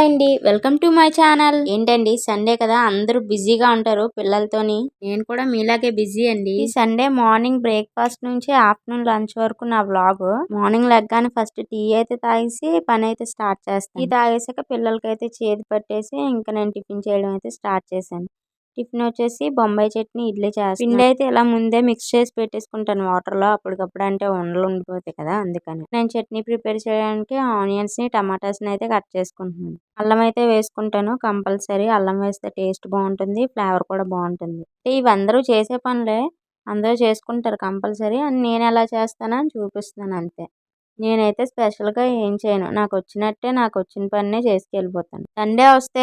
Hi అండి, welcome to my channel. ఏంటండి Sunday కదా, అందరూ బిజీగా ఉంటారు పిల్లలతోని. నేను కూడా మీలాగే బిజీ అండి. ఈ సండే మార్నింగ్ బ్రేక్ఫాస్ట్ నుంచి ఆఫ్టర్నూన్ లంచ్ వరకు నా వ్లాగ్. మార్నింగ్ లెగ్గానే ఫస్ట్ టీ అయితే తాగేసి పని అయితే స్టార్ట్ చేస్తాను. టీ తాగేసాక పిల్లలకైతే చేతి పట్టేసి ఇంకా నేను టిఫిన్ చేయడం అయితే స్టార్ట్ చేశాను. టిఫిన్ వచ్చేసి బొంబాయి చట్నీ, ఇడ్లీ చేస్తాను. పిండి అయితే ఇలా ముందే మిక్స్ చేసి పెట్టేసుకుంటాను వాటర్ లో, అప్పటికప్పుడు అంటే ఉండలు ఉండిపోతాయి కదా, అందుకని. నేను చట్నీ ప్రిపేర్ చేయడానికి ఆనియన్స్ ని, టమాటాస్ ని అయితే కట్ చేసుకుంటున్నాను. అల్లం అయితే వేసుకుంటాను కంపల్సరీ. అల్లం వేస్తే టేస్ట్ బాగుంటుంది, ఫ్లేవర్ కూడా బాగుంటుంది. ఇవి అందరూ చేసే పనులే, అందరూ చేసుకుంటారు కంపల్సరీ. అని నేను ఎలా చేస్తానని చూపిస్తున్నాను అంతే. నేనైతే స్పెషల్ గా ఏం చేయను, నాకు వచ్చినట్టే నాకు వచ్చిన పన్నే చేసుకెళ్ళిపోతాను. సండే వస్తే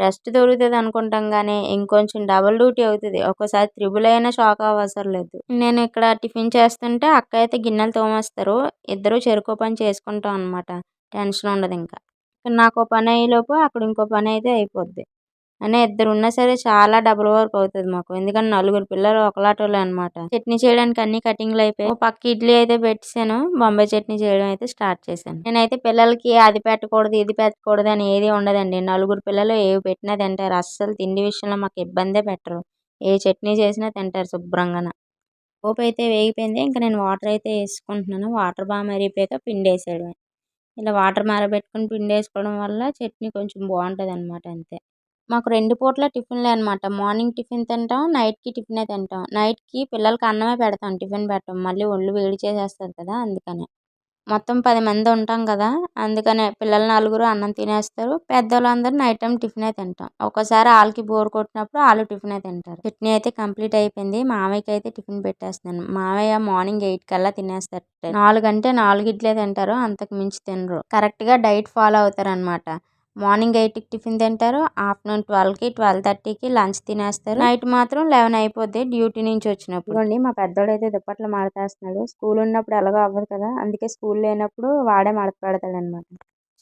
రెస్ట్ దొరుకుతుంది అనుకుంటాం గానీ ఇంకొంచెం డబుల్ డ్యూటీ అవుతుంది. ఒక్కోసారి త్రిబుల్ అయినా షాక్ అవ్వసరం లేదు. నేను ఇక్కడ టిఫిన్ చేస్తుంటే అక్క అయితే గిన్నెలు తోమేస్తారు. ఇద్దరు చెరుకో పని చేసుకుంటాం అనమాట. టెన్షన్ ఉండదు ఇంకా. నాకు పని అయ్యేలోపు అక్కడ ఇంకో పని అయితే అయిపోద్ది. అనే ఇద్దరు ఉన్నా సరే చాలా డబుల్ వర్క్ అవుతుంది మాకు. ఎందుకంటే నలుగురు పిల్లలు ఒకలాటోళ్ళే అనమాట. చట్నీ చేయడానికి అన్ని కటింగ్లు అయిపోయి ఓ పక్క ఇడ్లీ అయితే పెట్టేశాను. బొంబాయి చట్నీ చేయడం అయితే స్టార్ట్ చేశాను. నేనైతే పిల్లలకి అది పెట్టకూడదు ఇది పెట్టకూడదు అని ఏది ఉండదండి. నలుగురు పిల్లలు ఏవి పెట్టినా తింటారు. అస్సలు తిండి విషయంలో మాకు ఇబ్బందే పెట్టరు. ఏ చట్నీ చేసినా తింటారు శుభ్రంగా. పోపు అయితే వేగిపోయింది. ఇంకా నేను వాటర్ అయితే వేసుకుంటున్నాను. వాటర్ బాగా మరిగిపోయాక పిండి వేసేయడమే. ఇలా వాటర్ మరగబెట్టుకుని పిండి వేసుకోవడం వల్ల చట్నీ కొంచెం బాగుంటుంది అనమాట, అంతే. మాకు 2 పూట్ల టిఫిన్లే అనమాట. మార్నింగ్ టిఫిన్ తింటాం, నైట్‌కి టిఫినే తింటాం. నైట్‌కి పిల్లలకి అన్నమే పెడతాం, టిఫిన్ పెట్టం. మళ్ళీ ఒళ్ళు వేడి చేసేస్తది కదా, అందుకని. మొత్తం 10 మంది ఉంటాం కదా, అందుకనే పిల్లలు నలుగురు అన్నం తినేస్తారు. పెద్దోళ్ళందరూ నైట్ టైం టిఫినే తింటాం. ఒక్కోసారి ఆళ్ళకి బోర్ కొట్టినప్పుడు ఆళ్ళు టిఫినే తింటారు. చట్నీ అయితే కంప్లీట్ అయిపోయింది. మామయ్యకి అయితే టిఫిన్ పెట్టేస్తున్నాను. మామయ్య మార్నింగ్ 8 కల్లా తినేస్తారు. 4 అంటే 4 ఇడ్లే తింటారు, అంతకు మించి తినరు. కరెక్ట్‌గా డైట్ ఫాలో అవుతారనమాట. మార్నింగ్ 8కి టిఫిన్ తింటారు, ఆఫ్టర్నూన్ 12కి, 12:30కి లంచ్ తినేస్తారు. నైట్ మాత్రం 11 అయిపోద్ది డ్యూటీ నుంచి వచ్చినప్పుడు. ఇదిగోండి మా పెద్దోడైతే దుప్పట్లు మడతేస్తున్నాడు. స్కూల్ ఉన్నప్పుడు ఎలాగో అవ్వదు కదా, అందుకే స్కూల్ లేనప్పుడు వాడే మడత పెడతాడనమాట.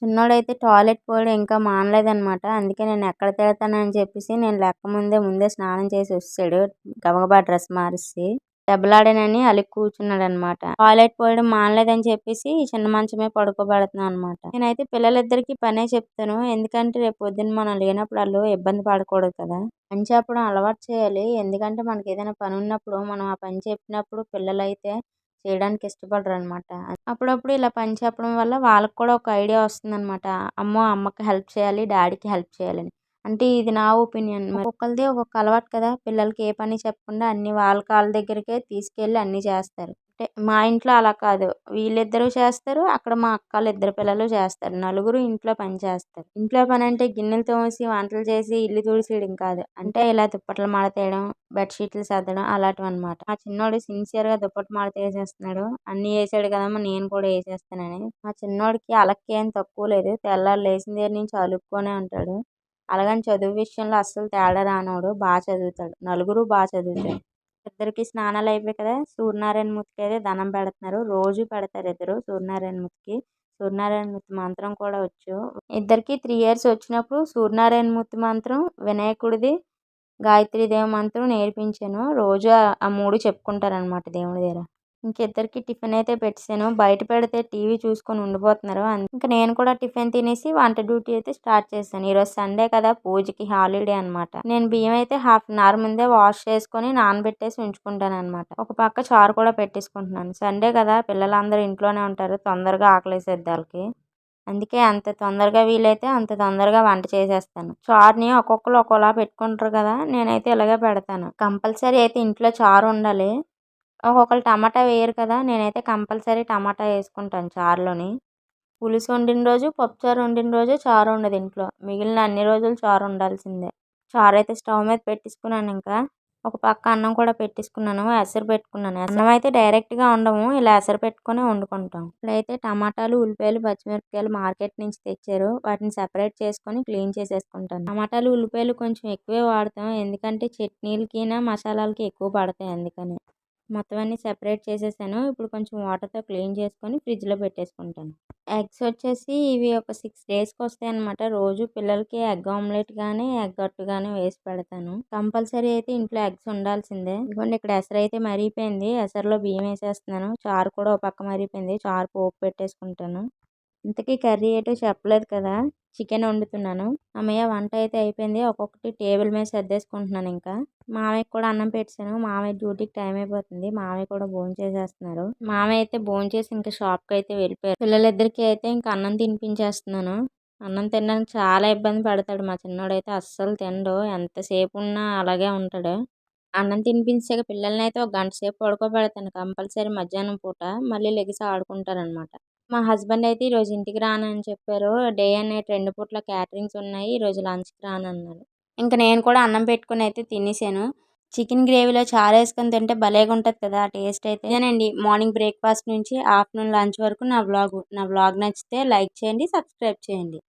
చిన్నోడైతే టాయిలెట్ పోయడం ఇంకా మానలేదనమాట. అందుకే నేను ఎక్కడ తిడతానని చెప్పేసి నేను ముందే స్నానం చేసి వచ్చాడు. గబగబా డ్రెస్ మారేసి దెబ్బలాడానని అలిగి కూర్చున్నాడనమాట. టాయిలెట్ పోయడం మానలేదని చెప్పేసి చిన్న మంచమే పడుకోబెడుతున్నాను అనమాట. నేనైతే పిల్లలిద్దరికి పనే చెప్తాను. ఎందుకంటే రేపు పొద్దున్న మనం లేనప్పుడు వాళ్ళు ఇబ్బంది పడకూడదు కదా. పని చెప్పడం అలవాటు చేయాలి. ఎందుకంటే మనకి ఏదైనా పని ఉన్నప్పుడు మనం ఆ పని చెప్పినప్పుడు పిల్లలైతే చేయడానికి ఇష్టపడరు అనమాట. అప్పుడప్పుడు ఇలా పని చెప్పడం వల్ల వాళ్ళకి కూడా ఒక ఐడియా వస్తుందనమాట. అమ్మో అమ్మకి హెల్ప్ చేయాలి, డాడీకి హెల్ప్ చేయాలని. అంటే ఇది నా ఒపీనియన్. ఒక్కొక్కరిది ఒక్కొక్క అలవాటు కదా. పిల్లలకి ఏ పని చెప్పకుండా అన్ని వాళ్ళ కాళ్ళ దగ్గరికే తీసుకెళ్ళి అన్ని చేస్తారు. అంటే మా ఇంట్లో అలా కాదు, వీళ్ళిద్దరూ చేస్తారు, అక్కడ మా అక్కలు ఇద్దరు పిల్లలు చేస్తారు. నలుగురు ఇంట్లో పని చేస్తారు. ఇంట్లో పని అంటే గిన్నెలు తోమేసి వంటలు చేసి ఇల్లు తుడిచేయడం కాదు. అంటే ఇలా దుప్పట్లు మడతేయడం, బెడ్షీట్లు సర్దడం అలాంటివి అనమాట. మా చిన్నోడు సిన్సియర్ గా దుప్పట్లు మడత వేసేస్తున్నాడు. అన్ని వేసాడు కదమ్మా నేను కూడా వేసేస్తానని. మా చిన్నోడికి అలక్కి ఏం తక్కువ లేదు. తెల్లారు లేచిన దగ్గర నుంచి అలుక్కొనే ఉంటాడు. అలాగని చదువు విషయంలో అస్సలు తేడా రానోడు. బాగా చదువుతాడు. నలుగురు బాగా చదువుతారు. ఇద్దరికి స్నానాలు అయిపోయాయి కదా, సూర్యనారాయణ మూర్తికి అయితే దండం పెడుతున్నారు. రోజు పెడతారు ఇద్దరు సూర్యనారాయణ మూర్తికి. సూర్యనారాయణ మూర్తి మంత్రం కూడా వచ్చు. ఇద్దరికి 3 ఇయర్స్ వచ్చినప్పుడు సూర్యనారాయణ మూర్తి మంత్రం, వినాయకుడిది, గాయత్రీదేవి మంత్రం నేర్పించాను. రోజు ఆ 3 చెప్పుకుంటారనమాట దేవుడి దగ్గర. ఇంకిద్దరికి టిఫిన్ అయితే పెట్టేశాను. బయట పెడితే టీవీ చూసుకొని ఉండిపోతున్నారు. ఇంకా నేను కూడా టిఫిన్ తినేసి వంట డ్యూటీ అయితే స్టార్ట్ చేశాను. ఈరోజు సండే కదా, పూజకి హాలిడే అనమాట. నేను బియ్యం అయితే హాఫ్ అన్ అవర్ ముందే వాష్ చేసుకొని నానబెట్టేసి ఉంచుకుంటాను అనమాట. ఒక పక్క చారు కూడా పెట్టేసుకుంటున్నాను. సండే కదా, పిల్లలందరూ ఇంట్లోనే ఉంటారు, తొందరగా ఆకలేసేద్ది వాళ్ళకి. అందుకే అంత తొందరగా వీలైతే అంత తొందరగా వంట చేసేస్తాను. చారుని ఒక్కొక్కరు ఒక్కోలా పెట్టుకుంటారు కదా, నేనైతే ఇలాగే పెడతాను. కంపల్సరీ అయితే ఇంట్లో చారు ఉండాలి. ఒక్కొక్కరు టమాటా వేయరు కదా, నేనైతే కంపల్సరీ టమాటా వేసుకుంటాను చారులోని. పులుసు వండిన రోజు, పప్పుచారు వండిన రోజు చారు ఉండదు ఇంట్లో. మిగిలిన అన్ని రోజులు చారు ఉండాల్సిందే. చారు అయితే స్టవ్ మీద పెట్టేసుకున్నాను. ఇంకా ఒక పక్క అన్నం కూడా పెట్టేసుకున్నాను. ఎసరు పెట్టుకున్నాను. అన్నం అయితే డైరెక్ట్గా వండము, ఇలా ఎసరు పెట్టుకుని వండుకుంటాం. ఇప్పుడైతే టమాటాలు, ఉల్లిపాయలు, పచ్చిమిరపకాయలు మార్కెట్ నుంచి తెచ్చారు. వాటిని సెపరేట్ చేసుకొని క్లీన్ చేసేసుకుంటాను. టమాటాలు, ఉల్లిపాయలు కొంచెం ఎక్కువే వాడతాం. ఎందుకంటే చట్నీలకి మసాలాలకి ఎక్కువ పడతాయి, అందుకని. మొత్తం అన్ని సెపరేట్ చేసేసాను. ఇప్పుడు కొంచెం వాటర్తో క్లీన్ చేసుకొని ఫ్రిడ్జ్లో పెట్టేసుకుంటాను. ఎగ్స్ వచ్చేసి ఇవి ఒక 6 డేస్కి వస్తాయి అనమాట. రోజు పిల్లలకి ఎగ్ ఆమ్లెట్ కానీ ఎగ్ అట్టు కానీ వేసి పెడతాను. కంపల్సరీ అయితే ఇంట్లో ఎగ్స్ ఉండాల్సిందే. ఇదిగోండి ఇక్కడ ఎసరు అయితే మరిగిపోయింది. ఎసరులో బియ్యం వేసేస్తున్నాను. చారు కూడా ఒక పక్క మరిగిపోయింది. చారు పోపు పెట్టేసుకుంటాను. ఇంతకీ కర్రీ ఏటో చెప్పలేదు కదా. చికెన్ వండుతున్నాను. అమ్మయ్య వంట అయితే అయిపోయింది. ఒక్కొక్కటి టేబుల్ మీద సర్దేసుకుంటున్నాను ఇంకా. మామయ్యకి కూడా అన్నం పెట్టేశాను. మామయ్య డ్యూటీకి టైం అయిపోతుంది. మామయ్య కూడా భోంచేసేస్తున్నారు. మామయ్య అయితే భోంచేసి ఇంకా షాప్కి అయితే వెళ్ళిపోయారు. పిల్లలిద్దరికీ అయితే ఇంకా అన్నం తినిపించేస్తున్నాను. అన్నం తినడానికి చాలా ఇబ్బంది పడతాడు మా చిన్నోడైతే. అస్సలు తినడు. ఎంతసేపు ఉన్నా అలాగే ఉంటాడు. అన్నం తినిపించాక పిల్లల్ని అయితే ఒక గంట సేపు పడుకోబెడతాను కంపల్సరీ మధ్యాహ్నం పూట. మళ్ళీ లెగిసి ఆడుకుంటారనమాట. మా హస్బెండ్ అయితే ఈరోజు ఇంటికి రానని చెప్పారు. డే అండ్ నైట్ 2 పూట్ల క్యాటరింగ్స్ ఉన్నాయి. ఈరోజు లంచ్‌కి రానన్నారు. ఇంక నేను కూడా అన్నం పెట్టుకొని అయితే తినేసాను. చికెన్ గ్రేవీలో చారేసుకొని తింటే భలేగా ఉంటది కదా టేస్ట్ అయితే. ఇదేనండి మార్నింగ్ బ్రేక్‌ఫాస్ట్ నుంచి ఆఫ్టర్‌నూన్ లంచ్ వరకు నా వ్లాగ్. నా వ్లాగ్ నచ్చితే లైక్ చేయండి, సబ్స్క్రైబ్ చేయండి.